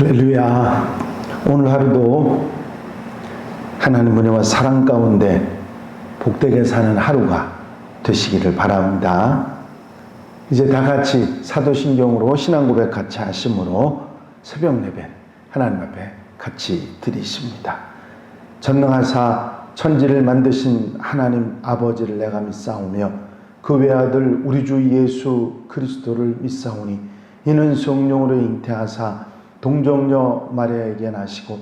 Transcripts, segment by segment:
할렐루야. 오늘 하루도 하나님 은혜와 사랑 가운데 복되게 사는 하루가 되시기를 바랍니다. 이제 다 같이 사도신경으로 신앙 고백 같이 하심으로 새벽 예배 하나님 앞에 같이 드리십니다. 전능하사 천지를 만드신 하나님 아버지를 내가 믿사오며 그 외아들 우리 주 예수 그리스도를 믿사오니 이는 성령으로 잉태하사 동정녀 마리아에게 나시고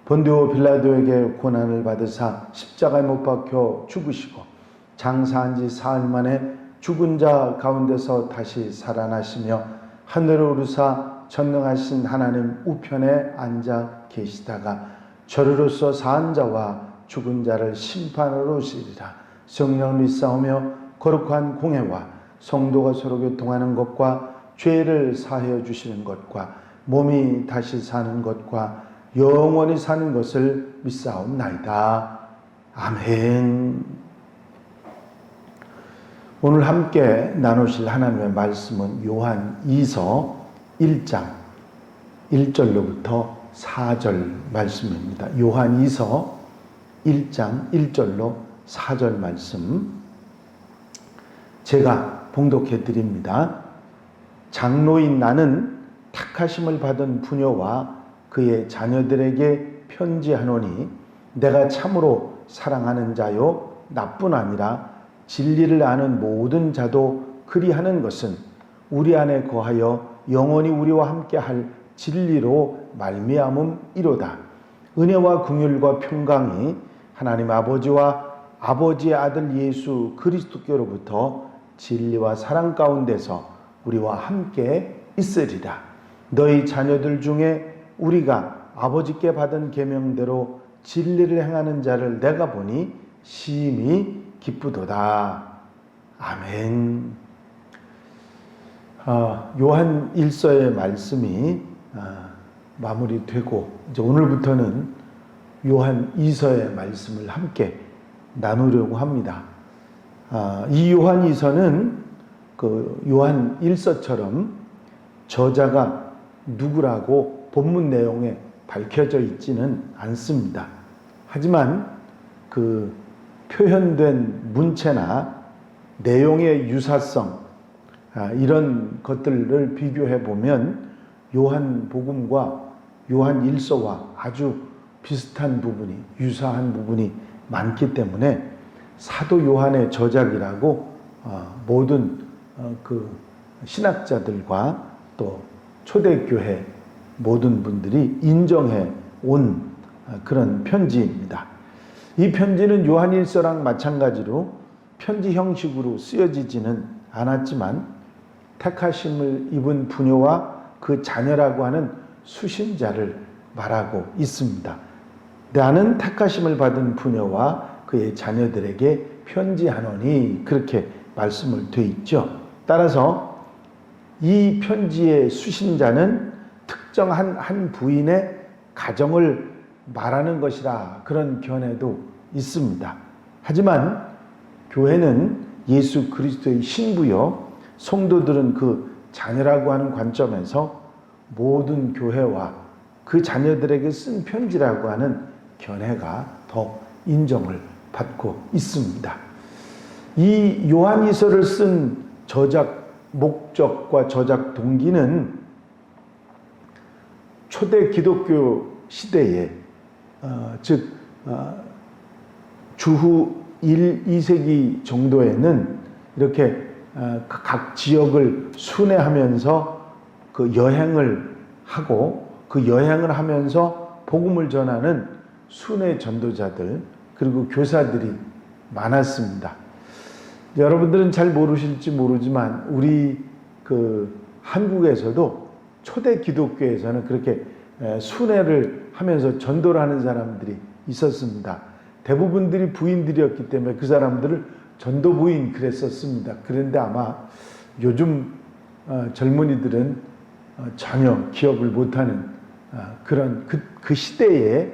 본디오 빌라도에게 고난을 받으사 십자가에 못 박혀 죽으시고 장사한 지 사흘 만에 죽은 자 가운데서 다시 살아나시며 하늘에 오르사 전능하신 하나님 우편에 앉아 계시다가 저리로서 사한 자와 죽은 자를 심판하러 오시리라. 성령을 믿사오며 거룩한 공회와 성도가 서로 교통하는 것과 죄를 사하여 주시는 것과 몸이 다시 사는 것과 영원히 사는 것을 믿사옵나이다. 아멘. 오늘 함께 나누실 하나님의 말씀은 요한 2서 1장 1절로부터 4절 말씀입니다. 요한 2서 1장 1절로 4절 말씀 제가 봉독해 드립니다. 장로인 나는 택하심을 받은 부녀와 그의 자녀들에게 편지하노니 내가 참으로 사랑하는 자요 나뿐 아니라 진리를 아는 모든 자도 그리하는 것은 우리 안에 거하여 영원히 우리와 함께할 진리로 말미암음이로다. 은혜와 긍휼과 평강이 하나님 아버지와 아버지의 아들 예수 그리스도께로부터 진리와 사랑 가운데서 우리와 함께 있으리라. 너희 자녀들 중에 우리가 아버지께 받은 계명대로 진리를 행하는 자를 내가 보니 심히 기쁘도다. 아멘. 요한 1서의 말씀이 마무리되고 이제 오늘부터는 요한 2서의 말씀을 함께 나누려고 합니다. 이 요한 2서는 그 요한 1서처럼 저자가 누구라고 본문 내용에 밝혀져 있지는 않습니다. 하지만 그 표현된 문체나 내용의 유사성 이런 것들을 비교해 보면 요한복음과 요한 1서와 아주 비슷한 부분이 유사한 부분이 많기 때문에 사도 요한의 저작이라고 모든 그 신학자들과 또 초대교회 모든 분들이 인정해 온 그런 편지입니다. 이 편지는 요한 1서랑 마찬가지로 편지 형식으로 쓰여지지는 않았지만 택하심을 입은 부녀와 그 자녀라고 하는 수신자를 말하고 있습니다. 나는 택하심을 받은 부녀와 그의 자녀들에게 편지하노니 그렇게 말씀을 돼 있죠. 따라서 이 편지의 수신자는 특정한 한 부인의 가정을 말하는 것이라 그런 견해도 있습니다. 하지만 교회는 예수 그리스도의 신부요, 성도들은 그 자녀라고 하는 관점에서 모든 교회와 그 자녀들에게 쓴 편지라고 하는 견해가 더 인정을 받고 있습니다. 이 요한 2서를 쓴 저작 목적과 저작 동기는 초대 기독교 시대에 즉 주후 1, 2세기 정도에는 이렇게 각 지역을 순회하면서 그 여행을 하고 그 여행을 하면서 복음을 전하는 순회 전도자들 그리고 교사들이 많았습니다. 여러분들은 잘 모르실지 모르지만 우리 그 한국에서도 초대 기독교에서는 그렇게 순회를 하면서 전도를 하는 사람들이 있었습니다. 대부분들이 부인들이었기 때문에 그 사람들을 전도 부인 그랬었습니다. 그런데 아마 요즘 젊은이들은 전혀 기억을 못하는 그런 그 시대에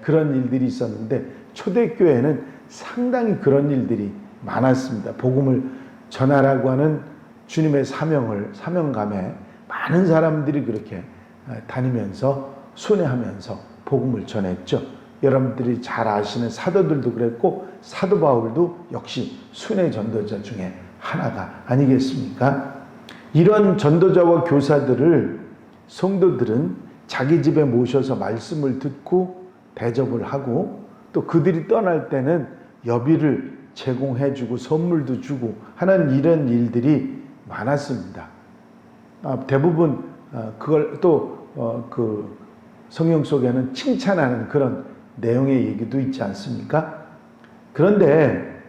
그런 일들이 있었는데 초대교회는 상당히 그런 일들이 많았습니다. 복음을 전하라고 하는 주님의 사명감에 많은 사람들이 그렇게 다니면서 순회하면서 복음을 전했죠. 여러분들이 잘 아시는 사도들도 그랬고 사도 바울도 역시 순회 전도자 중에 하나가 아니겠습니까? 이런 전도자와 교사들을 성도들은 자기 집에 모셔서 말씀을 듣고 대접을 하고 또 그들이 떠날 때는 여비를 제공해주고 선물도 주고 하는 이런 일들이 많았습니다. 대부분 그걸 또 그 성경 속에는 칭찬하는 그런 내용의 얘기도 있지 않습니까? 그런데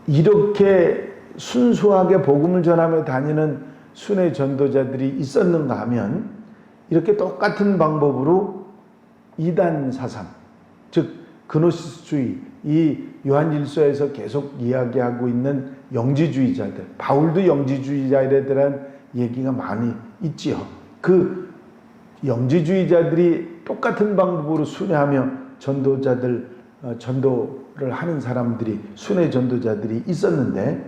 이렇게 순수하게 복음을 전하며 다니는 순회 전도자들이 있었는가 하면 이렇게 똑같은 방법으로 이단 사상, 즉 그노시스주의, 이 요한일서에서 계속 이야기하고 있는 영지주의자들, 바울도 영지주의자에 대한 얘기가 많이 있지요. 그 영지주의자들이 똑같은 방법으로 순회하며 전도를 하는 사람들이, 순회 전도자들이 있었는데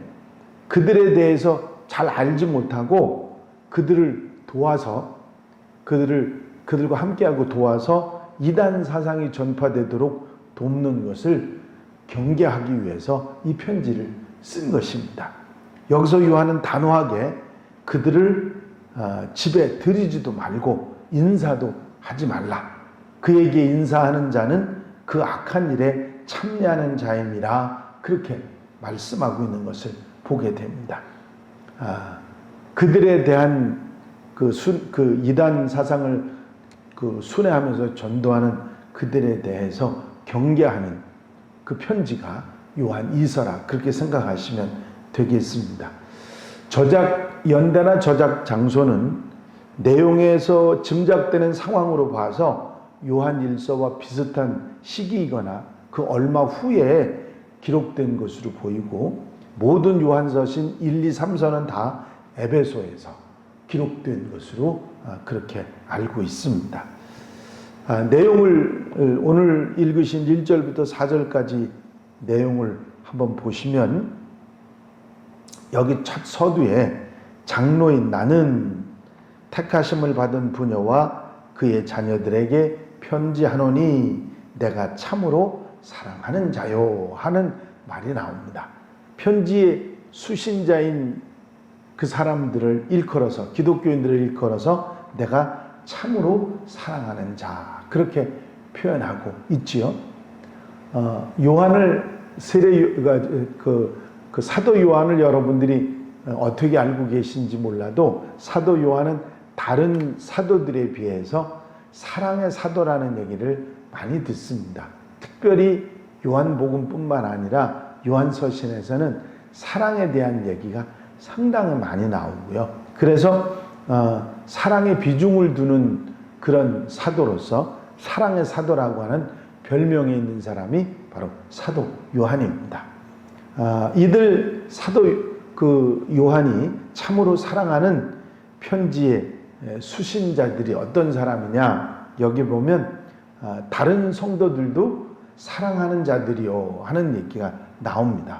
그들에 대해서 잘 알지 못하고 그들을 도와서 그들과 함께하고 도와서 이단 사상이 전파되도록 돕는 것을 경계하기 위해서 이 편지를 쓴 것입니다. 여기서 요한은 단호하게 그들을 집에 들이지도 말고 인사도 하지 말라. 그에게 인사하는 자는 그 악한 일에 참여하는 자임이라 그렇게 말씀하고 있는 것을 보게 됩니다. 그들에 대한 그 이단 사상을 순회하면서 전도하는 그들에 대해서 경계하는 그 편지가 요한 2서라 그렇게 생각하시면 되겠습니다. 저작 연대나 저작 장소는 내용에서 짐작되는 상황으로 봐서 요한 1서와 비슷한 시기이거나 그 얼마 후에 기록된 것으로 보이고 모든 요한서신 1, 2, 3서는 다 에베소에서 기록된 것으로 그렇게 알고 있습니다. 내용을 오늘 읽으신 1절부터 4절까지 내용을 한번 보시면 여기 첫 서두에 장로인 나는 택하심을 받은 부녀와 그의 자녀들에게 편지하노니 내가 참으로 사랑하는 자요 하는 말이 나옵니다. 편지의 수신자인 그 사람들을 일컬어서, 기독교인들을 일컬어서 내가 참으로 사랑하는 자 그렇게 표현하고 있지요. 요한을 그 사도 요한을 여러분들이 어떻게 알고 계신지 몰라도 사도 요한은 다른 사도들에 비해서 사랑의 사도라는 얘기를 많이 듣습니다. 특별히 요한복음뿐만 아니라 요한서신에서는 사랑에 대한 얘기가 상당히 많이 나오고요. 그래서 사랑에 비중을 두는 그런 사도로서 사랑의 사도라고 하는 별명이 있는 사람이 바로 사도 요한입니다. 이들 사도 요한이 참으로 사랑하는 편지의 수신자들이 어떤 사람이냐, 여기 보면 다른 성도들도 사랑하는 자들이요 하는 얘기가 나옵니다.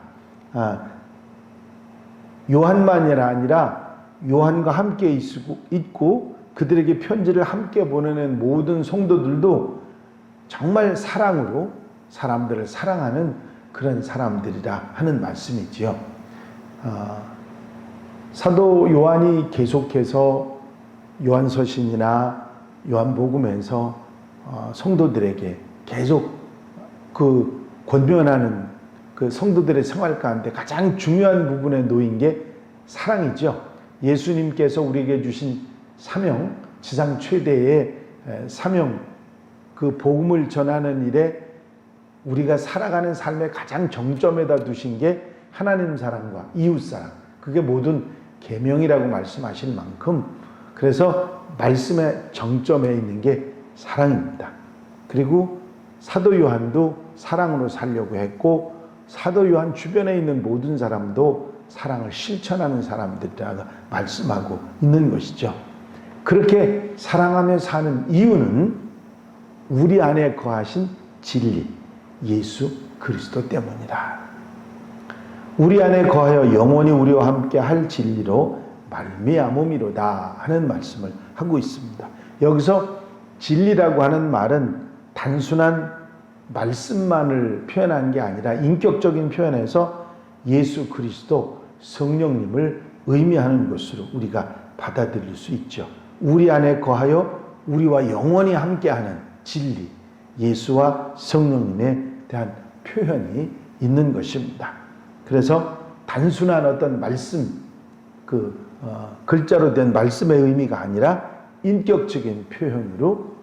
요한만이 아니라 요한과 함께 있고 그들에게 편지를 함께 보내는 모든 성도들도 정말 사랑으로 사람들을 사랑하는 그런 사람들이라 하는 말씀이지요. 사도 요한이 계속해서 요한서신이나 요한복음에서 성도들에게 계속 그 권면하는 그 성도들의 생활 가운데 가장 중요한 부분에 놓인 게 사랑이죠. 예수님께서 우리에게 주신 사명, 지상 최대의 사명, 그 복음을 전하는 일에 우리가 살아가는 삶의 가장 정점에다 두신 게 하나님 사랑과 이웃 사랑, 그게 모든 계명이라고 말씀하실 만큼 그래서 말씀의 정점에 있는 게 사랑입니다. 그리고 사도 요한도 사랑으로 살려고 했고 사도 요한 주변에 있는 모든 사람도 사랑을 실천하는 사람들이라고 말씀하고 있는 것이죠. 그렇게 사랑하며 사는 이유는 우리 안에 거하신 진리, 예수 그리스도 때문이다. 우리 안에 거하여 영원히 우리와 함께 할 진리로 말미암음이로다 하는 말씀을 하고 있습니다. 여기서 진리라고 하는 말은 단순한 말씀만을 표현한 게 아니라 인격적인 표현에서 예수 그리스도 성령님을 의미하는 것으로 우리가 받아들일 수 있죠. 우리 안에 거하여 우리와 영원히 함께하는 진리, 예수와 성령님에 대한 표현이 있는 것입니다. 그래서 단순한 어떤 말씀, 글자로 된 말씀의 의미가 아니라 인격적인 표현으로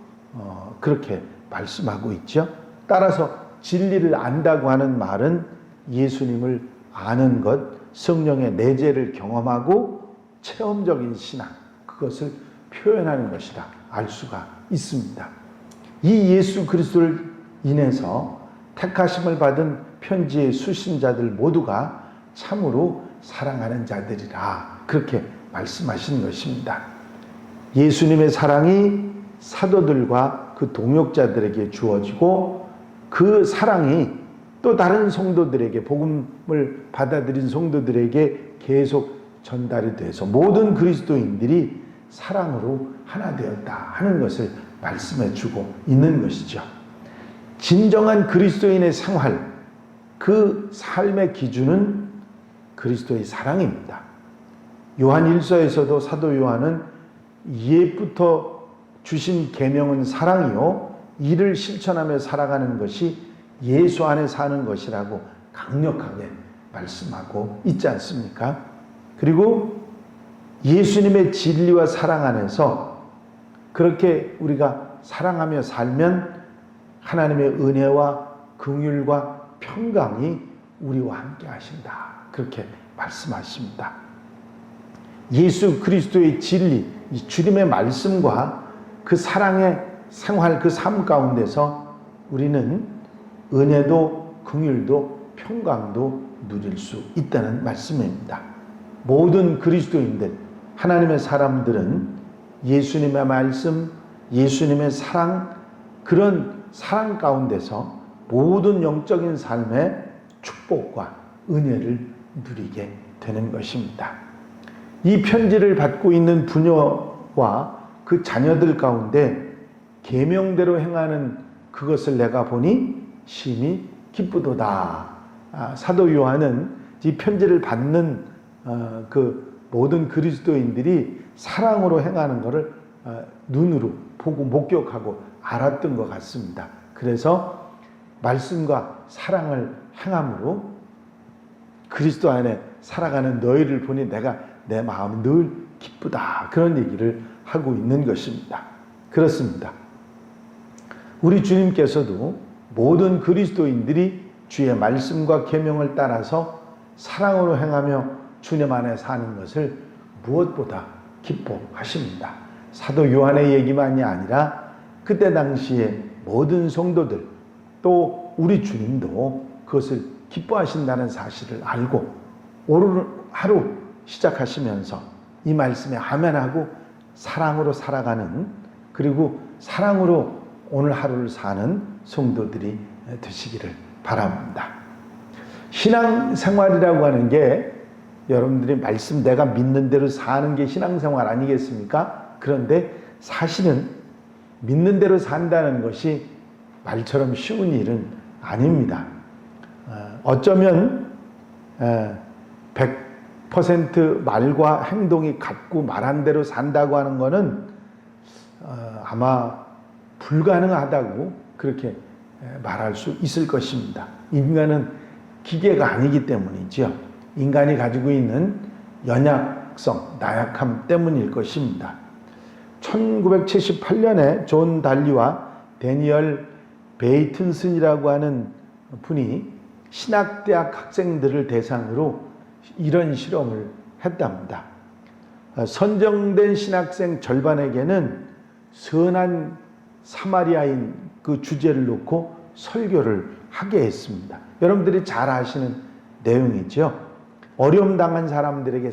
그렇게 말씀하고 있죠. 따라서 진리를 안다고 하는 말은 예수님을 아는 것, 성령의 내재를 경험하고 체험적인 신앙, 그것을 표현하는 것이라 알 수가 있습니다. 이 예수 그리스도를 인해서 택하심을 받은 편지의 수신자들 모두가 참으로 사랑하는 자들이라 그렇게 말씀하신 것입니다. 예수님의 사랑이 사도들과 그 동역자들에게 주어지고 그 사랑이 또 다른 성도들에게, 복음을 받아들인 성도들에게 계속 전달이 돼서 모든 그리스도인들이 사랑으로 하나 되었다 하는 것을 말씀해 주고 있는 것이죠. 진정한 그리스도인의 생활, 그 삶의 기준은 그리스도의 사랑입니다. 요한 1서에서도 사도 요한은 옛부터 주신 계명은 사랑이요 이를 실천하며 살아가는 것이 예수 안에 사는 것이라고 강력하게 말씀하고 있지 않습니까? 그리고 예수님의 진리와 사랑 안에서 그렇게 우리가 사랑하며 살면 하나님의 은혜와 긍휼과 평강이 우리와 함께 하신다. 그렇게 말씀하십니다. 예수 그리스도의 진리, 이 주님의 말씀과 그 사랑의 생활, 그 삶 가운데서 우리는 은혜도 긍휼도 평강도 누릴 수 있다는 말씀입니다. 모든 그리스도인들, 하나님의 사람들은 예수님의 말씀, 예수님의 사랑, 그런 사랑 가운데서 모든 영적인 삶의 축복과 은혜를 누리게 되는 것입니다. 이 편지를 받고 있는 부녀와 그 자녀들 가운데 계명대로 행하는 그것을 내가 보니 심히 기쁘도다. 사도 요한은 이 편지를 받는 그 모든 그리스도인들이 사랑으로 행하는 것을 눈으로 보고 목격하고 알았던 것 같습니다. 그래서 말씀과 사랑을 행함으로 그리스도 안에 살아가는 너희를 보니 내가 내 마음이 늘 기쁘다. 그런 얘기를 하고 있는 것입니다. 그렇습니다. 우리 주님께서도 모든 그리스도인들이 주의 말씀과 계명을 따라서 사랑으로 행하며 주님 안에 사는 것을 무엇보다 기뻐하십니다. 사도 요한의 얘기만이 아니라 그때 당시에 모든 성도들 또 우리 주님도 그것을 기뻐하신다는 사실을 알고 오늘 하루 시작하시면서 이 말씀에 아멘하고 사랑으로 살아가는, 그리고 사랑으로 오늘 하루를 사는 성도들이 되시기를 바랍니다. 신앙생활이라고 하는 게 여러분들이 말씀 내가 믿는 대로 사는 게 신앙생활 아니겠습니까? 그런데 사실은 믿는 대로 산다는 것이 말처럼 쉬운 일은 아닙니다. 어쩌면 100% 말과 행동이 같고 말한 대로 산다고 하는 것은 아마 불가능하다고 그렇게 말할 수 있을 것입니다. 인간은 기계가 아니기 때문이죠. 인간이 가지고 있는 연약성, 나약함 때문일 것입니다. 1978년에 존 달리와 데니얼 베이튼슨이라고 하는 분이 신학대학 학생들을 대상으로 이런 실험을 했답니다. 선정된 신학생 절반에게는 선한 사마리아인 그 주제를 놓고 설교를 하게 했습니다. 여러분들이 잘 아시는 내용이죠. 어려움 당한 사람들에게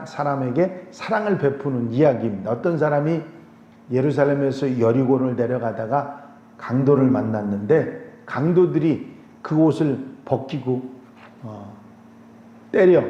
사람에게 사랑을 베푸는 이야기입니다. 어떤 사람이 예루살렘에서 여리고를 내려가다가 강도를 만났는데 강도들이 그 옷을 벗기고 때려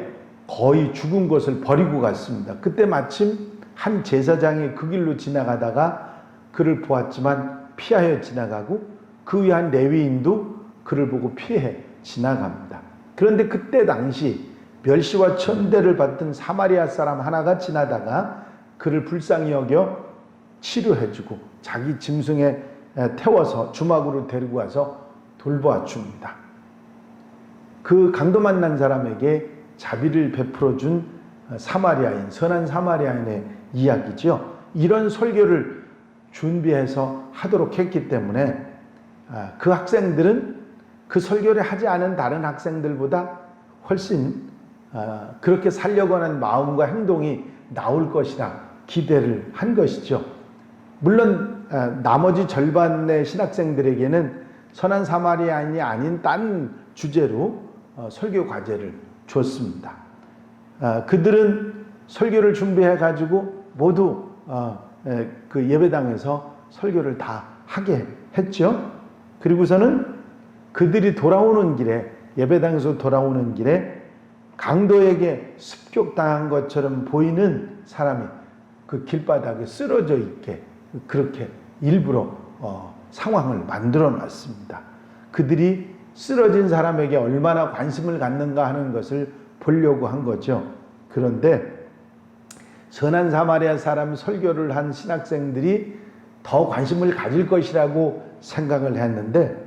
거의 죽은 것을 버리고 갔습니다. 그때 마침 한 제사장이 그 길로 지나가다가 그를 보았지만 피하여 지나가고 그 위에 한 레위인도 그를 보고 피해 지나갑니다. 그런데 그때 당시 멸시와 천대를 받던 사마리아 사람 하나가 지나다가 그를 불쌍히 여겨 치료해주고 자기 짐승에 태워서 주막으로 데리고 와서 돌보아 줍니다. 그 강도 만난 사람에게 자비를 베풀어준 사마리아인, 선한 사마리아인의 이야기죠. 이런 설교를 준비해서 하도록 했기 때문에 그 학생들은 그 설교를 하지 않은 다른 학생들보다 훨씬 그렇게 살려고 하는 마음과 행동이 나올 것이라 기대를 한 것이죠. 물론 나머지 절반의 신학생들에게는 선한 사마리아인이 아닌 딴 주제로 설교 과제를 줬습니다. 그들은 설교를 준비해 가지고 모두 그 예배당에서 설교를 다 하게 했죠. 그리고서는 그들이 돌아오는 길에, 예배당에서 돌아오는 길에 강도에게 습격당한 것처럼 보이는 사람이 그 길바닥에 쓰러져 있게 그렇게 일부러 상황을 만들어 놨습니다. 그들이 쓰러진 사람에게 얼마나 관심을 갖는가 하는 것을 보려고 한 거죠. 그런데 선한 사마리아 사람 설교를 한 신학생들이 더 관심을 가질 것이라고 생각을 했는데,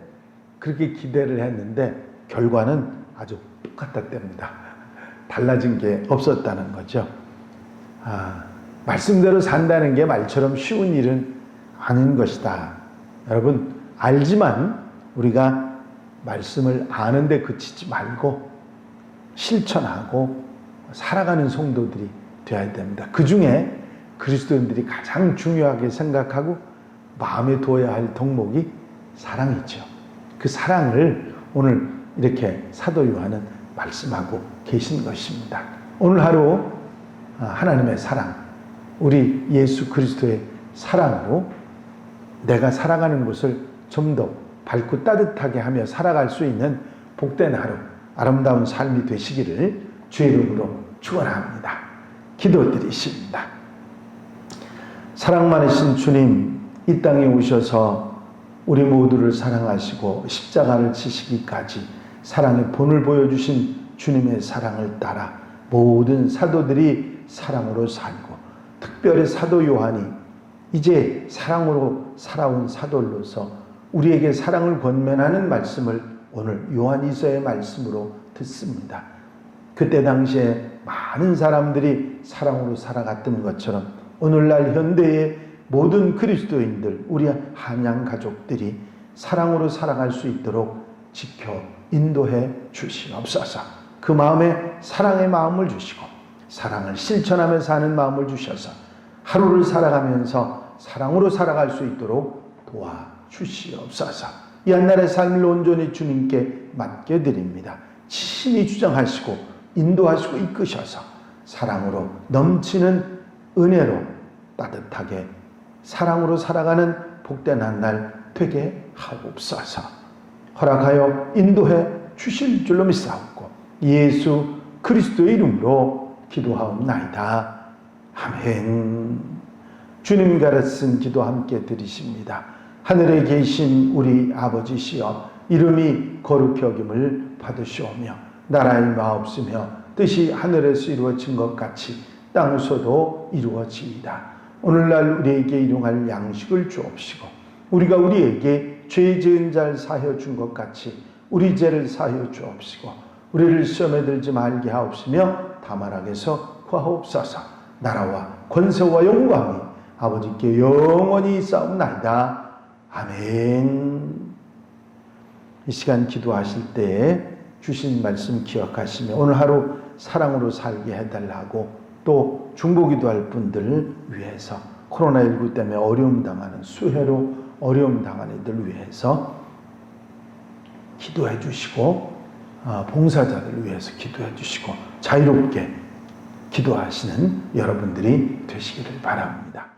그렇게 기대를 했는데 결과는 아주 똑같았답니다. 달라진 게 없었다는 거죠. 말씀대로 산다는 게 말처럼 쉬운 일은 아닌 것이다. 여러분 알지만 우리가 말씀을 아는데 그치지 말고 실천하고 살아가는 성도들이 되어야 됩니다. 그 중에 그리스도인들이 가장 중요하게 생각하고 마음에 두어야 할 덕목이 사랑이죠. 그 사랑을 오늘 이렇게 사도 요한은 말씀하고 계신 것입니다. 오늘 하루 하나님의 사랑, 우리 예수 그리스도의 사랑으로 내가 살아가는 곳을 좀 더 밝고 따뜻하게 하며 살아갈 수 있는 복된 하루, 아름다운 삶이 되시기를 주의 이름으로 축원합니다. 기도드리십니다. 사랑 많으신 주님, 이 땅에 오셔서 우리 모두를 사랑하시고 십자가를 지시기까지 사랑의 본을 보여주신 주님의 사랑을 따라 모든 사도들이 사랑으로 살고, 특별히 사도 요한이 이제 사랑으로 살아온 사도로서 우리에게 사랑을 권면하는 말씀을 오늘 요한이서의 말씀으로 듣습니다. 그때 당시에 많은 사람들이 사랑으로 살아갔던 것처럼 오늘날 현대의 모든 그리스도인들, 우리 한양 가족들이 사랑으로 살아갈 수 있도록 지켜 인도해 주시옵소서. 그 마음에 사랑의 마음을 주시고 사랑을 실천하며 사는 마음을 주셔서 하루를 살아가면서 사랑으로 살아갈 수 있도록 도와주시옵소서. 이 한날의 삶을 온전히 주님께 맡겨드립니다. 친히 주장하시고 인도하시고 이끄셔서 사랑으로 넘치는 은혜로 따뜻하게 사랑으로 살아가는 복된 한날 되게 하옵소서. 허락하여 인도해 주실 줄로 믿사옵고 예수 그리스도의 이름으로 기도하옵나이다. 아멘. 주님 가르친 기도 함께 드리십니다. 하늘에 계신 우리 아버지시여, 이름이 거룩히 여김을 받으시오며 나라의 마옵시며 뜻이 하늘에서 이루어진 것 같이 땅에서도 이루어지이다. 오늘날 우리에게 일용할 양식을 주옵시고 우리가 우리에게 죄 지은 자를 사하여 준 것 같이 우리 죄를 사하여 주옵시고 우리를 시험에 들지 말게 하옵시며 다만 악에서 구하옵소서. 나라와 권세와 영광이 아버지께 영원히 있사옵나이다. 아멘. 이 시간 기도하실 때에 주신 말씀 기억하시며 오늘 하루 사랑으로 살게 해달라고, 또 중보기도할 분들을 위해서, 코로나19 때문에 어려움 당하는, 수해로 어려움 당하는 이들을 위해서 기도해 주시고, 봉사자들을 위해서 기도해 주시고 자유롭게 기도하시는 여러분들이 되시기를 바랍니다.